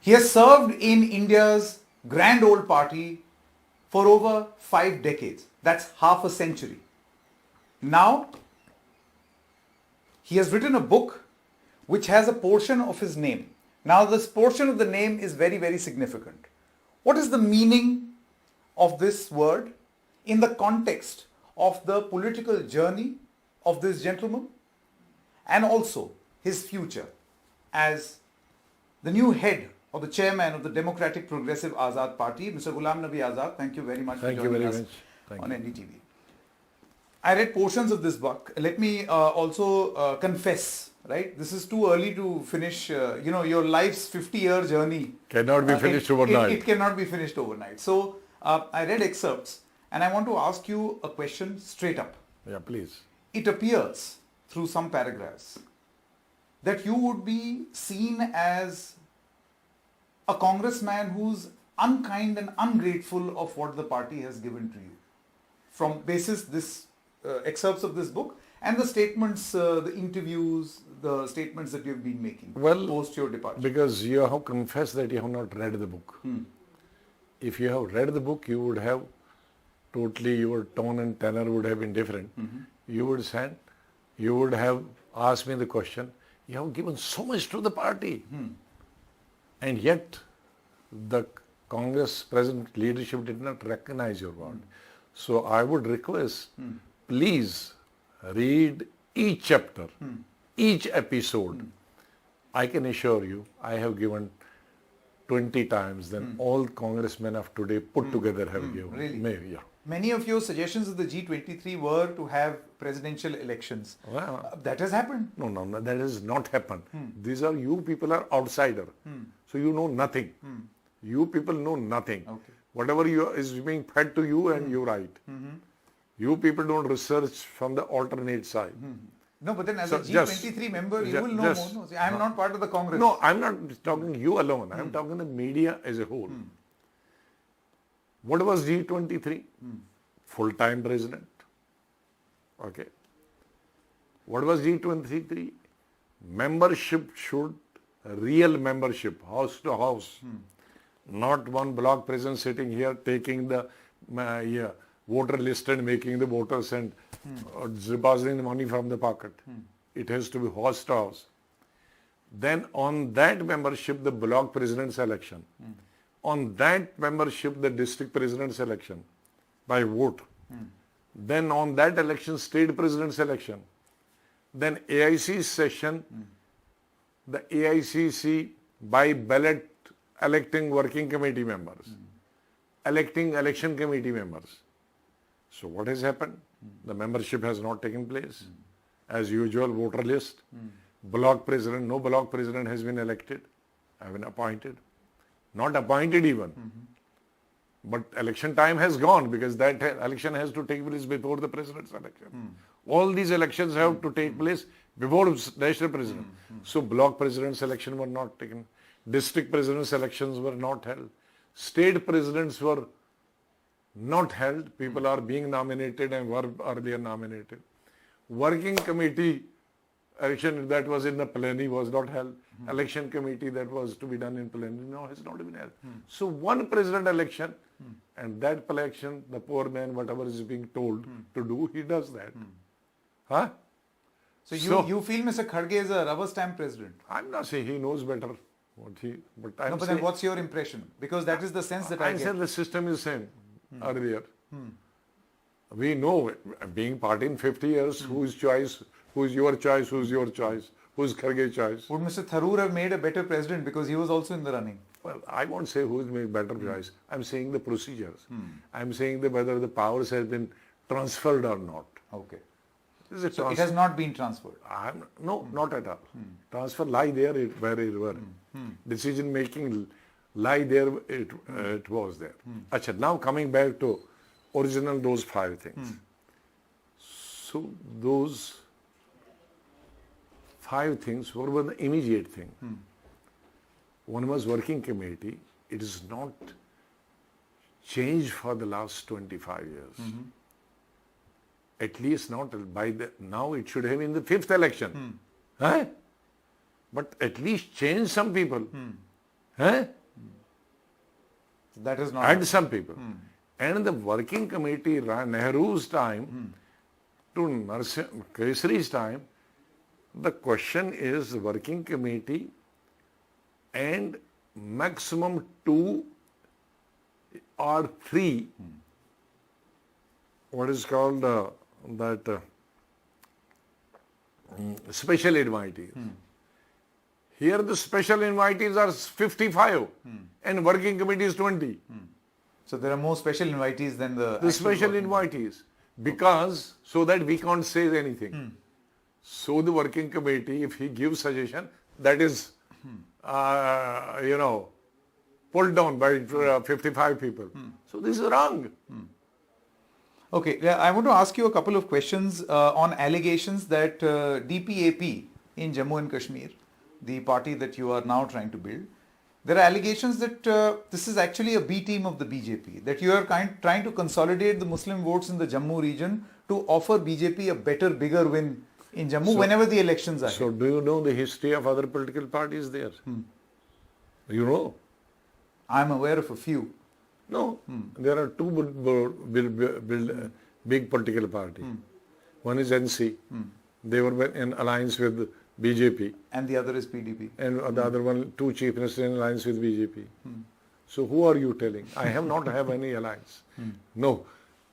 He has served in India's grand old party for over 5 decades. That's half a century. Now, he has written a book which has a portion of his name. Now, this portion of the name is very, very significant. What is the meaning of this word in the context of the political journey of this gentleman and also his future as the new head or the chairman of the Democratic Progressive Azad Party, Mr. Ghulam Nabi Azad? Thank you very much for joining us on NDTV. I read portions of this book. Let me also confess, right? This is too early to finish, your life's 50-year journey. Cannot be finished overnight. It cannot be finished overnight. So I read excerpts and I want to ask you a question straight up. Yeah, please. It appears through some paragraphs that you would be seen as a congressman who's unkind and ungrateful of what the party has given to you. From basis this excerpts of this book and the statements, the interviews, the statements that you've been making post your departure. Because you have confessed that you have not read the book. If you have read the book, you would have totally, your tone and tenor would have been different. You would have asked me the question, you have given so much to the party. And yet, the Congress present leadership did not recognize your word. So I would request, please read each chapter, each episode. I can assure you, I have given 20 times than all congressmen of today put together have given. Really? Maybe, yeah. Many of your suggestions of the G23 were to have presidential elections. Well, That has happened. No, that has not happened. These are, you people are outsider. So you know nothing. You people know nothing. Okay. Whatever is being fed to you and you write. You people don't research from the alternate side. No, but then as a G23 member, you will know more. No, see, I am not part of the Congress. No, I'm not talking you alone. I'm talking the media as a whole. What was G23? Full-time president. Okay. What was G23? Membership should, real membership, house to house. Not one block president sitting here taking the voter list and making the voters and depositing the money from the pocket. It has to be house to house. Then on that membership, the block president's election. On that membership, the district president's election by vote. Then on that election, state president's election. Then AIC session, the AICC by ballot electing working committee members, electing election committee members. So what has happened? The membership has not taken place. As usual, voter list, block president, no block president has been elected, have been appointed. Not appointed even. But election time has gone because that election has to take place before the president's election. All these elections have to take place before national president. So block president's election were not taken. District president's elections were not held. State presidents were not held. People are being nominated and were earlier nominated. Working committee election that was in the plenary was not held. Election committee that was to be done in plenary now has not been held. So one president election and that election, the poor man, whatever is being told to do, he does that. Huh? So you feel Mr. Kharge is a rubber stamp president? I'm not saying he knows better what he, but I'm No, but then what's your impression? Because that is the sense that I get. said the system is same earlier. We know, being party in 50 years, whose choice, who's your choice, who's your choice, who's Kharge's choice. Would Mr. Tharoor have made a better president because he was also in the running? Well, I won't say who's made better choice. I'm saying the procedures. I'm saying whether the powers have been transferred or not. Okay. So it has not been transferred? No, not at all. Transfer lie there where it were. Decision making lie there, it was there. Achha, now coming back to original those 5 things. So those 5 things were the immediate thing. One was working committee. It is not changed for the last 25 years. At least not by now it should have been the 5th election. Huh? But at least change some people. Huh? That is not. And some people. And the working committee, Nehru's time to Kesari's time, the question is the working committee and maximum 2 or 3, what is called special invitees. Here the special invitees are 55 and working committee is 20. So there are more special invitees than the The special invitees, because so that we can't say anything. So the working committee, if he gives suggestion, that is, pulled down by 55 people. So this is wrong. Okay, yeah, I want to ask you a couple of questions on allegations that DPAP in Jammu and Kashmir, the party that you are now trying to build, there are allegations that this is actually a B team of the BJP, that you are trying to consolidate the Muslim votes in the Jammu region to offer BJP a better, bigger win in Jammu whenever the elections are. So do you know the history of other political parties there? You know? I'm aware of a few. No, there are two big political parties. One is NC. They were in alliance with BJP. And the other is PDP. And the other one, 2 chief ministers in alliance with BJP. So who are you telling? I have not have any alliance. No,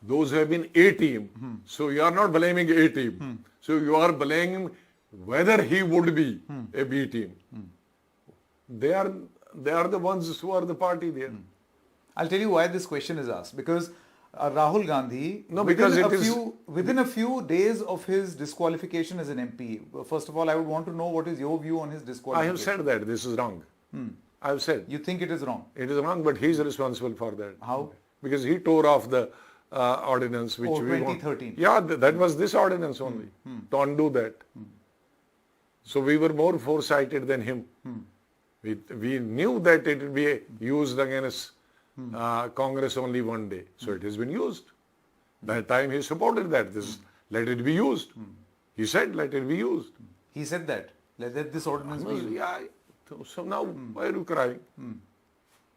those have been A team. So you are not blaming A team. So you are blaming whether he would be a B team. They are the ones who are the party there. I'll tell you why this question is asked. Because Rahul Gandhi, within a few days of his disqualification as an MP, first of all, I would want to know what is your view on his disqualification. I have said that this is wrong. I have said. You think it is wrong? It is wrong, but he is responsible for that. How? Because he tore off the ordinance which we 2013. Yeah, that was this ordinance only to undo that. So we were more foresighted than him. We knew that it would be used against Congress only one day. So it has been used. That time he supported that. Let it be used. He said, let it be used. He said that. Let this ordinance be used. Yeah. So now, why are you crying?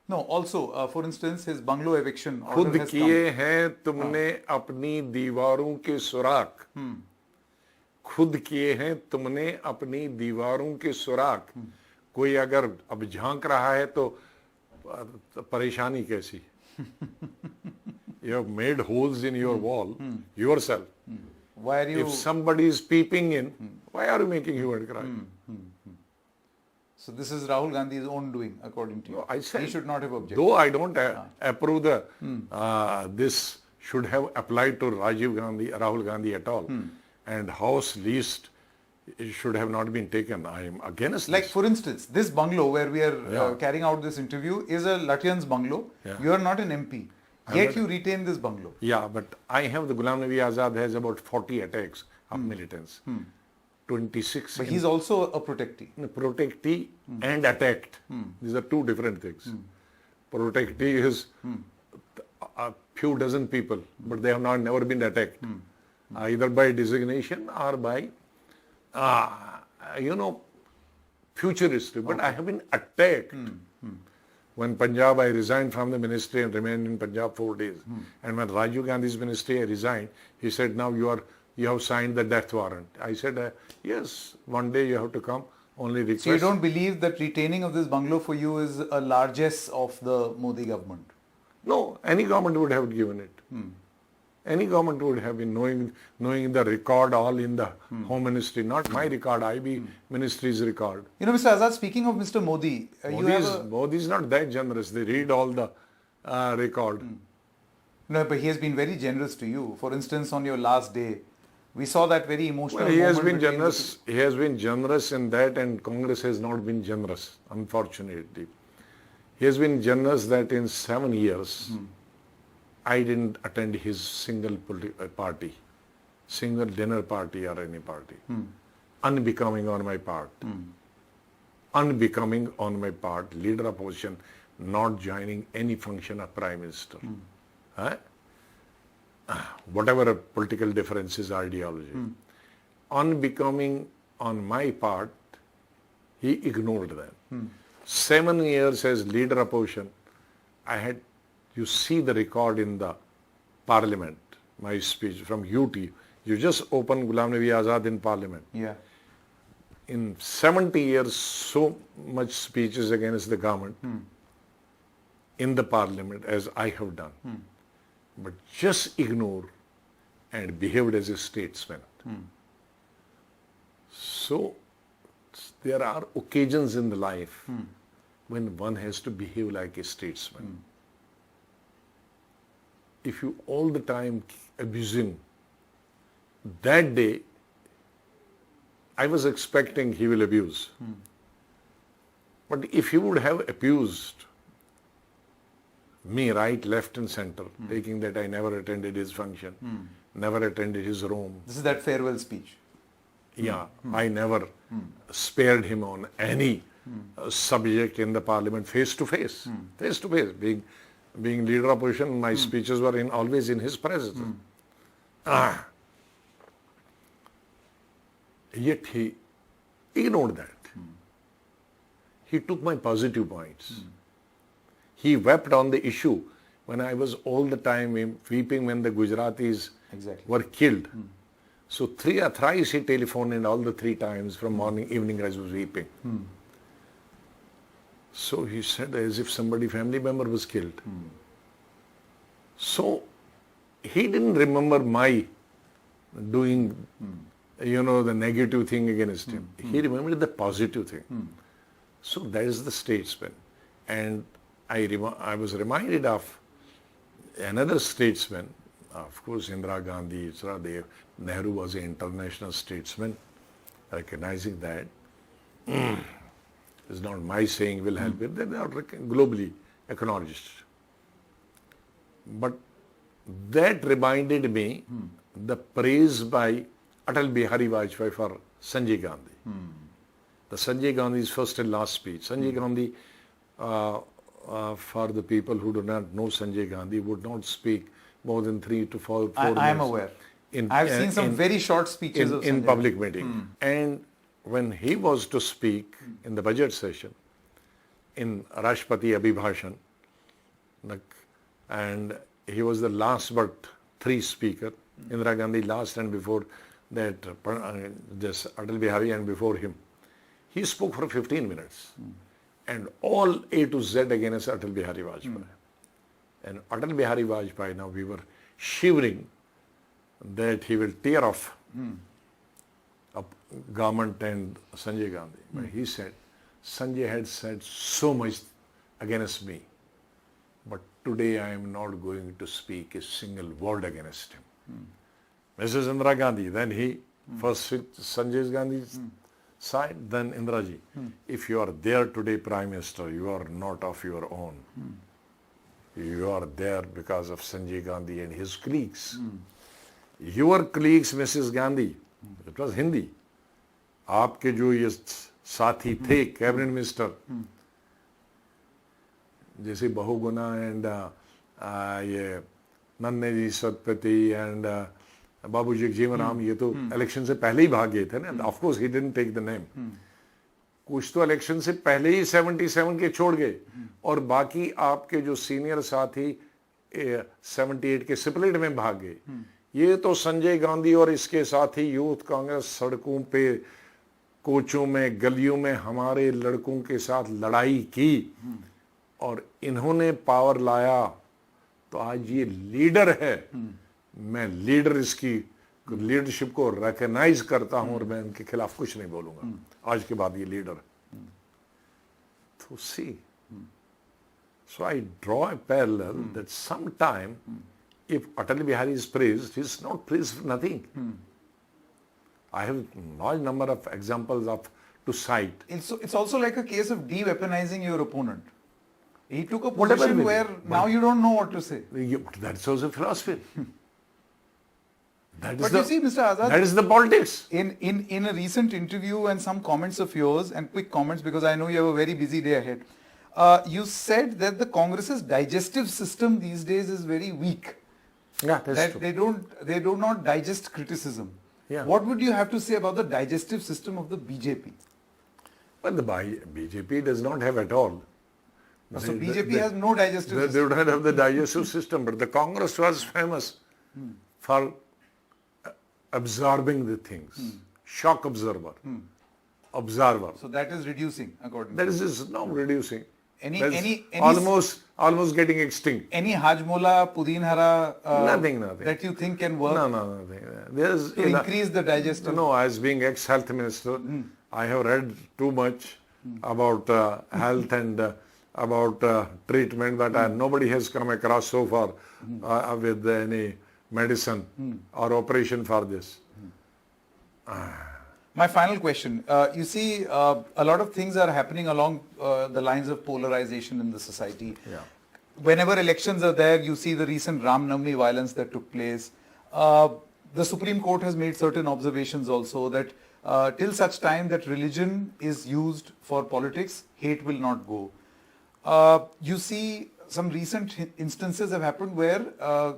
No, also, for instance, his bungalow eviction order खुद has किए come. हैं तुमने अपनी दीवारों के सुराख खुद किए हैं तुमने अपनी दीवारों के सुराख कोई अगर अब झांक रहा है तो परेशानी कैसी You have made holes in your wall yourself. Why are you... If somebody is peeping in, why are you making hue and cry? So this is Rahul Gandhi's own doing, according to you. No, I said, he should not have objected. Though I don't approve this should have applied to Rahul Gandhi at all, and House least it should have not been taken. I am against Like this. for instance, this bungalow where we are carrying out this interview is a Lutyens bungalow. Yeah. You are not an MP. Yet you retain this bungalow. Yeah, but I have the Ghulam Nabi Azad has about 40 attacks of militants. 26 But he's also a protectee. protectee and attacked. These are two different things. Protectee is a few dozen people, but they have never been attacked, either by designation or by, future history. But I have been attacked. When Punjab, I resigned from the ministry and remained in Punjab 4 days. And when Rajiv Gandhi's ministry, I resigned. He said, now you have signed the death warrant. I said, yes, one day you have to come, only request. So you don't believe that retaining of this bungalow for you is a largesse of the Modi government? No, any government would have given it. Any government would have been knowing the record all in the Home Ministry, not my record, IB Ministry's record. You know, Mr. Azad, speaking of Mr. Modi, Modi is not that generous. They read all the record. No, but he has been very generous to you. For instance, on your last day, we saw that very emotional Well, he has moment been generous. He has been generous in that, and Congress has not been generous, unfortunately. He has been generous that in 7 years, I didn't attend his single party, single dinner party or any party. Unbecoming on my part. Unbecoming on my part, leader of opposition, not joining any function of Prime Minister. Whatever political differences, ideology. Unbecoming on my part, he ignored that. 7 years as leader opposition, you see the record in the parliament, my speech from UT. You just open Ghulam Nabi Azad in parliament. Yeah. In 70 years, so much speeches against the government in the parliament as I have done. But just ignore and behaved as a statesman. So, there are occasions in the life when one has to behave like a statesman. If you all the time abusing, that day, I was expecting he will abuse. But if he would have abused me right, left and center, taking that I never attended his function, never attended his room. This is that farewell speech. Yeah, I never spared him on any subject in the parliament face to face. Face to face. Being leader of opposition, my speeches were always in his presence. Yet he ignored that. He took my positive points. He wept on the issue when I was all the time weeping when the Gujaratis were killed. So thrice he telephoned and all the 3 times from morning, evening I was weeping. So he said as if family member was killed. So he didn't remember my doing, the negative thing against him. He remembered the positive thing. So that is the statesman. And I was reminded of another statesman, of course Indira Gandhi, Nehru was an international statesman, recognizing that. It's not my saying will help it, they are globally acknowledged. But that reminded me the praise by Atal Bihari Vajpayee for Sanjay Gandhi. The Sanjay Gandhi's first and last speech. Sanjay Gandhi, for the people who do not know Sanjay Gandhi, would not speak more than 3 to 4 minutes. I am aware. I've seen some very short speeches of in public meeting. And when he was to speak in the budget session, in Rashtrapati Abhibhashan, and he was the last but 3 speaker, Indira Gandhi last and before that, just Atal Bihari and before him. He spoke for 15 minutes. And all A to Z against Atal Bihari Vajpayee. And Atal Bihari Vajpayee, now we were shivering that he will tear off government and Sanjay Gandhi. But he said, Sanjay had said so much against me, but today I am not going to speak a single word against him. Mrs. Indira Gandhi, then he first hit Sanjay Gandhi's side, then Indira ji. If you are there today, Prime Minister, you are not of your own. You are there because of Sanjay Gandhi and his colleagues. Your colleagues, Mrs. Gandhi, it was Hindi. आपके जो ये साथी थे cabinet minister जैसे Bahuguna and ये नन्हे जी Satpathy and बाबू जगजीवन राम, ये तो इलेक्शन से पहले ही भाग गए थे ना. Of course he didn't take the name. कुछ तो इलेक्शन से पहले ही 77 के छोड़ गए और बाकी आपके जो सीनियर साथी 78 के स्प्लिट में भाग गए. ये तो संजय गांधी और इसके साथी यूथ कांग्रेस सड़कों पे, कोचों में, गलियों में हमारे लड़कों के साथ लड़ाई की और इन्होंने पावर लाया तो आज ये लीडर है. मैं लीडर इसकी लीडरशिप को रिकॉग्नाइज करता हूं और मैं इनके खिलाफ कुछ नहीं बोलूंगा. आज के बाद ये लीडर. तो सी, so I draw a parallel that sometime if Atal Bihari is praised, he is not praised for nothing. I have a large number of examples to cite. It's also like a case of de-weaponizing your opponent. He took a Whatever position it where is, now you don't know what to say. That's also philosophy. But you see, Mr. Azad, that is the politics. In a recent interview and some comments of yours, and quick comments because I know you have a very busy day ahead, you said that the Congress's digestive system these days is very weak. Yeah, that's that true. they do not digest criticism. Yeah. What would you have to say about the digestive system of the BJP? But the BJP does not have at all. So BJP has no digestive They system. do not have the digestive system, but the Congress was famous for absorbing the things. Shock observer. Observer. So that is reducing according That to is not reducing. Any almost getting extinct. any Hajmola, Pudin Hara Nothing. that you think can work No, nothing. There's to increase the digestive. No, as being ex-health minister, I have read too much about health and about treatment, but nobody has come across so far with any medicine or operation for this. My final question. You see, a lot of things are happening along the lines of polarization in the society. Yeah. Whenever elections are there, you see the recent Ram Navami violence that took place. The Supreme Court has made certain observations also that till such time that religion is used for politics, hate will not go. You see some recent instances have happened where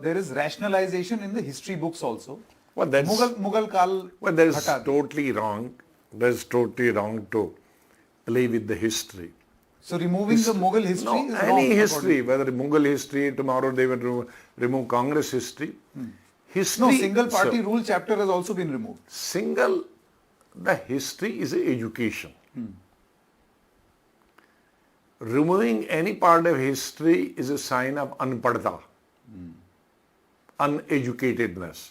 there is rationalization in the history books also. Well, that's Mughal Kal. Well, that is hata di. totally wrong. That's totally wrong to play with the history. So removing the Mughal history No, is any wrong, history, whether Mughal history, tomorrow they will remove Congress history. History. No, single party rule chapter has also been removed. The history is education. Removing any part of history is a sign of unpadta, uneducatedness.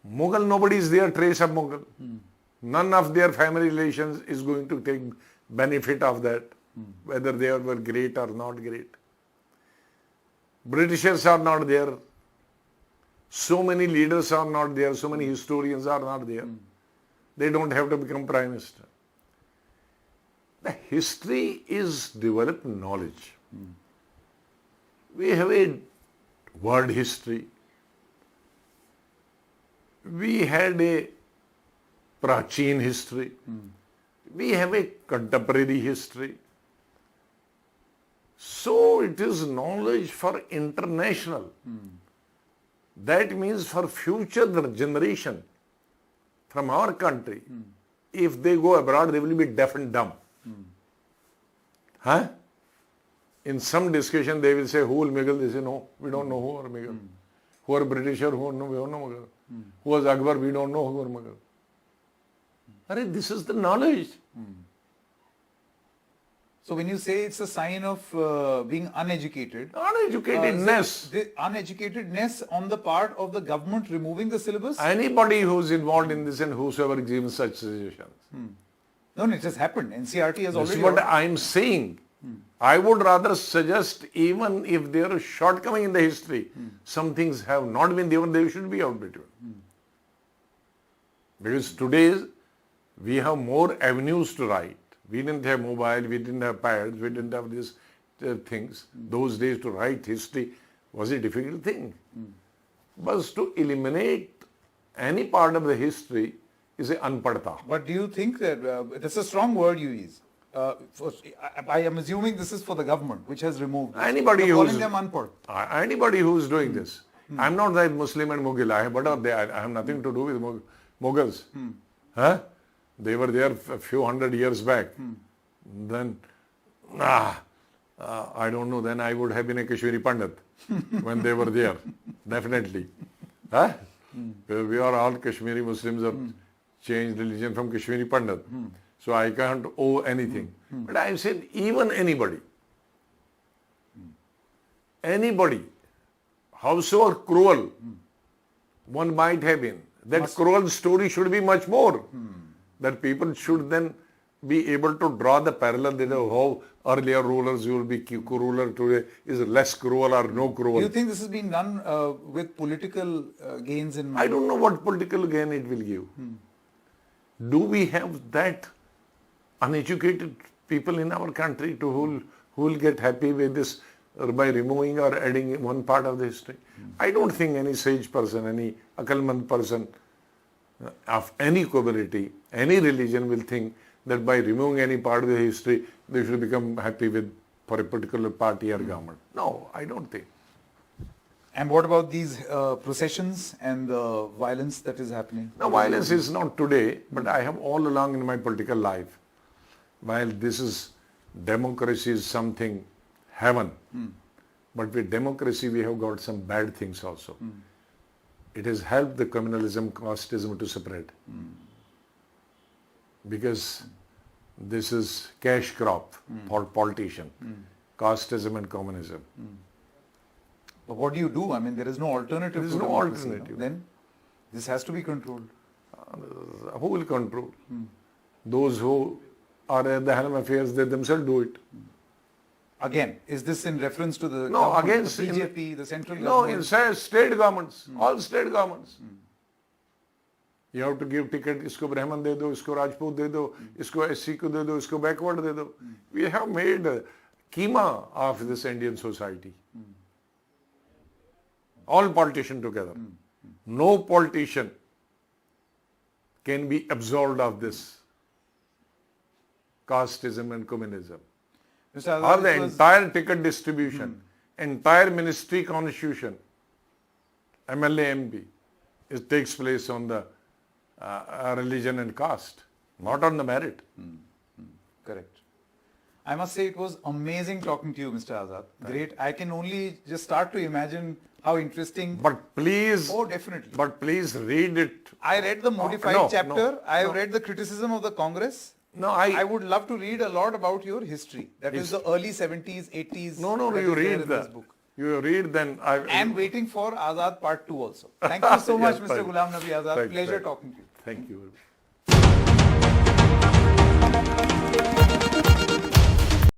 Mughal, nobody is there, trace of Mughal. None of their family relations is going to take benefit of that, whether they were great or not great. Britishers are not there. So many leaders are not there. So many historians are not there. They don't have to become prime minister. The history is developed knowledge. We have a world history. We had a Prachin history. We have a contemporary history. So it is knowledge for international. That means for future generation from our country, if they go abroad, they will be deaf and dumb. Huh? In some discussion, they will say, who are Mughal? They say, no, we don't know who are Mughal. Who are Britisher? We don't know Mughal. Who was Akbar? We don't know who are Mughal. This is the knowledge. So when you say it's a sign of being uneducated, Uneducatedness. the uneducatedness on the part of the government removing the syllabus? Anybody who's involved in this and whosoever gives such suggestions. No, it has happened. NCRT has This is already... what I'm saying. I would rather suggest, even if there is shortcoming in the history, some things have not been given, they should be outdated. Because today we have more avenues to write. We didn't have mobile, we didn't have pads, we didn't have these things. Those days to write history was a difficult thing. But to eliminate any part of the history is a unpadta. But do you think that, that's a strong word you use. I am assuming this is for the government, which has removed this. Anybody You're who's calling them unpad. Anybody who's doing this, I'm not that Muslim and Mughal. I have nothing to do with Mughals. Huh? They were there a few hundred years back. Then, I don't know. Then I would have been a Kashmiri Pandit when they were there, definitely. Huh? We are all Kashmiri Muslims have changed religion from Kashmiri Pandit. So I can't owe anything. But I said, even anybody, howsoever cruel one might have been, that cruel story should be much more. That people should then be able to draw the parallel that how earlier rulers will be ruler today is less cruel or no cruel. Do you think this has been done with political gains in mind? I don't know what political gain it will give. Do we have that uneducated people in our country who will get happy with this by removing or adding one part of the history? I don't think any sage person, any akalmand person of any capability, any religion will think that by removing any part of the history, they should become happy with for a particular party or government. No, I don't think. And what about these processions and the violence that is happening? No, violence is not today, but I have all along in my political life, while this is democracy is something heaven, but with democracy we have got some bad things also. It has helped the communalism, casteism to spread. Because this is cash crop for politician, casteism and communism. But what do you do? I mean, there is no alternative. There is to no democracy, alternative. Then this has to be controlled. Who will control? Those who are at the helm affairs, they themselves do it. Again, is this in reference to the No, government, against the BJP, the central No, government? it says state governments, all state governments. You have to give ticket, isko Brahman de do, isko Rajput de do, isko SC ko de do, isko backward de do. We have made keema of this Indian society. All politicians together. No politician can be absolved of this casteism and communism. Mr. Or Azad, the it was- entire ticket distribution, entire ministry constitution, MLA MP, it takes place on the religion and caste, not on the merit. Correct. I must say it was amazing talking to you, Mr. Azad. Great. I can only just start to imagine how interesting. But please, Oh, definitely. but please read it. I read the modified no, chapter. no, I have no. read the criticism of the Congress. No, I would love to read a lot about your history. That is the early 70s, 80s. No, that you is there read in this book. you read then. And waiting for Azad Part 2 also. Thank you so much, Yes, Mr. thank- Ghulam Nabi Azad. thank- Pleasure thank- talking to you. Thank you.